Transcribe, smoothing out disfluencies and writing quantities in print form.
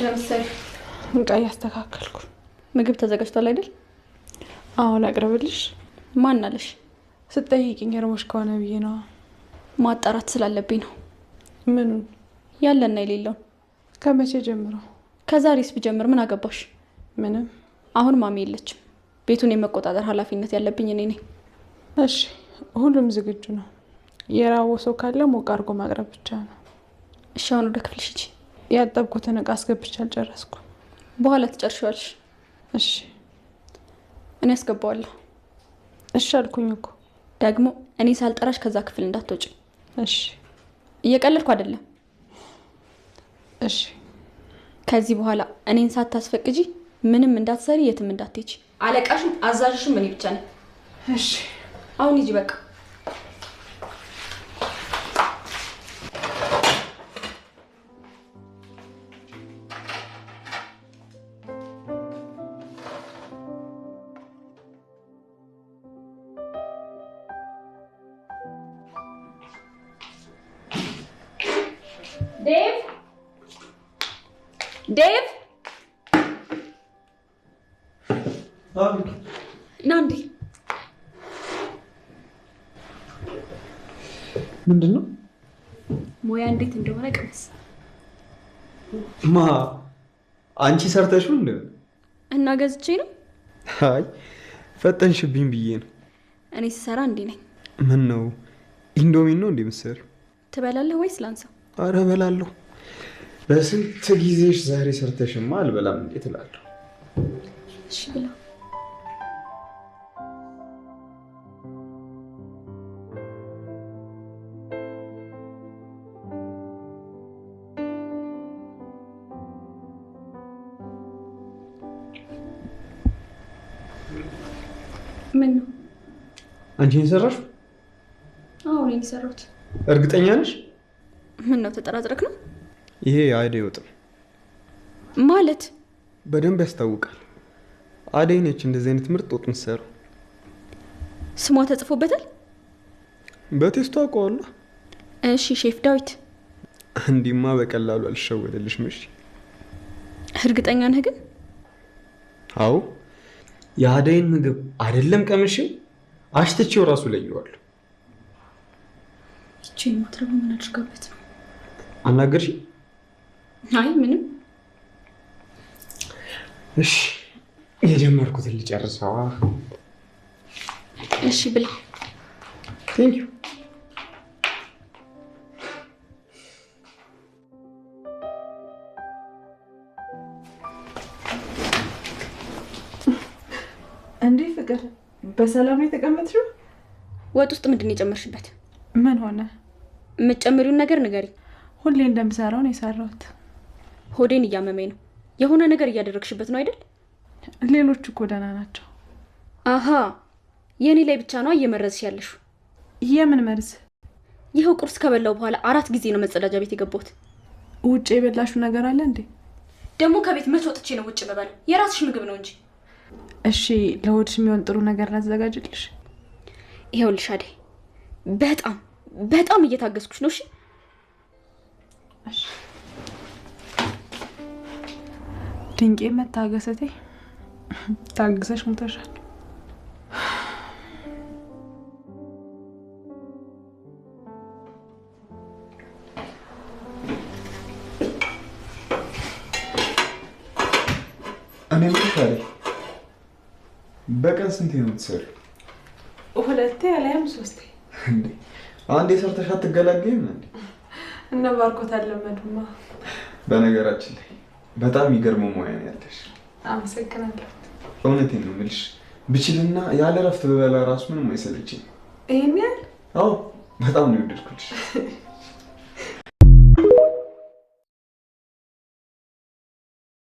ምንድነው የምትሰሪው? ዕቃ እያስተካከልኩ። ምግብ ተዘጋጅቷል አይደል? አዎ ላቅርብልሽ? ማን አለሽ? ስትጠይቂኝ እርቦሽ ከሆነ ብዬ ነው። ማጣራት ስላለብኝ ነው። ምኑን? ያለና የሌለውን። ከመቼ ጀምሮ? ከዛሬስ ብጀምር ምን አገባሽ? ምንም። አሁን ማሚ የለችም። ቤቱን የመቆጣጠር ኃላፊነት ያለብኝ እኔ ነኝ። እሺ፣ ሁሉም ዝግጁ ነው። የራበው ሰው ካለ ሞቅ አድርጎ ማቅረብ ብቻ ነው። እሺ፣ አሁን ወደ ክፍልሽ ሂጂ። ያጠብኩትን ዕቃ አስገብቼ አልጨረስኩም። በኋላ ትጨርሺዋለሽ። እሺ። እኔ አስገባዋለሁ። እሺ አልኩኝ እኮ። ደግሞ እኔ ሳልጠራሽ ከዛ ክፍል እንዳትወጪ። እሺ። እየቀለድኩ አይደለም። እሺ። ከዚህ በኋላ እኔን ሳታስፈቅጂ ምንም እንዳትሰሪ፣ የትም እንዳትሄጂ። አለቃሽም አዛዥሽም እኔ ብቻ ነኝ። እሺ። አሁን ሂጂ በቃ። ዴቭ ዴቭ ና እንዴ። ምንድነው? ሙያ እንዴት እንደሆነ ቅመስ። አንቺ ሰርተሽው እንደ እና ገዝቼ ነው። አይ ፈጠንሽብኝ ብዬ ነው። እኔ ስሰራ እንዲህ ነኝ። ምን ነው ኢንዶሚን ነው እንዴ የምትሰሪው? ትበላለህ ወይስ ላንሳው? አረ እበላለሁ። በስንት ጊዜሽ ዛሬ ሰርተሽማ አልበላም እንዴት እላለሁ። እሺ ብላ። ምን ነው? አንቺ የሰራሽ? አዎ እኔ የሰራሁት። እርግጠኛ ነሽ? ምን ነው ተጠራጥረክ ነው? ይሄ አደይ ወጥ ማለት በደንብ ያስታውቃል። አደይ ነች እንደዚህ አይነት ምርጥ ወጥ የምትሰራው። ስሟ ተጽፎበታል? በቴስቱ አውቀዋለሁ። እሺ ሼፍ ዳዊት። እንዲማ በቀላሉ አልሸወደልሽም። እሺ እርግጠኛ ነህ ግን? አዎ የአደይን ምግብ አይደለም ቀምሼ አሽትቼው ራሱ ለየዋለሁ። ይቺ የማትረባ ምን አድርጋበት ነው? አናገርሽ? አይ ምንም። እሺ የጀመርኩትን ልጨርሰዋ። እሺ ብላ። ቴንክ ዩ። እንዴ ፍቅር፣ በሰላም የተቀመጥሽው? ወጥ ውስጥ ምንድን ነው የጨመርሽበት? ምን ሆነ? የምትጨምሪውን ነገር ንገሪ። ሁሌ እንደምሰራው ነው የሰራሁት። ሆዴን እያመመኝ ነው። የሆነ ነገር እያደረግሽበት ነው አይደል? ሌሎቹ እኮ ደህና ናቸው። አሃ የኔ ላይ ብቻ ነው እየመረዝሽ ያለሽ። የምን መርዝ? ይኸው ቁርስ ከበላው በኋላ 4 ጊዜ ነው መጸዳጃ ቤት የገባሁት። ውጭ የበላሽው ነገር አለ እንዴ? ደግሞ ከቤት መች ወጥቼ ነው ውጭ በባለው? የራስሽ ምግብ ነው እንጂ። እሺ ለሆድሽ የሚሆን ጥሩ ነገር ላዘጋጅልሽ። ይኸውልሽ አደይ፣ በጣም እየታገስኩሽ ነው። እሺ እሺ። ድንቄ መታገሰቴ ታግሰሽ ሞተሻል። እኔ ምን ታዲያ በቀን ስንቴ ነው የምትሰሪው? 2 አለያም 3። እንዴ አንዴ ሰርተሽ አትገላገይም እንዴ? እነ ባርኮት አለመዱማ። በነገራችን ላይ በጣም የሚገርም ሙያ ነው ያለሽ። አመሰግናለሁ። እውነቴን ነው የምልሽ። ብችልና ያለ እረፍት በበላ ራሱ ምንም አይሰለችኝ። ይሄን ያህል? አዎ በጣም ነው የወደድኩልሽ።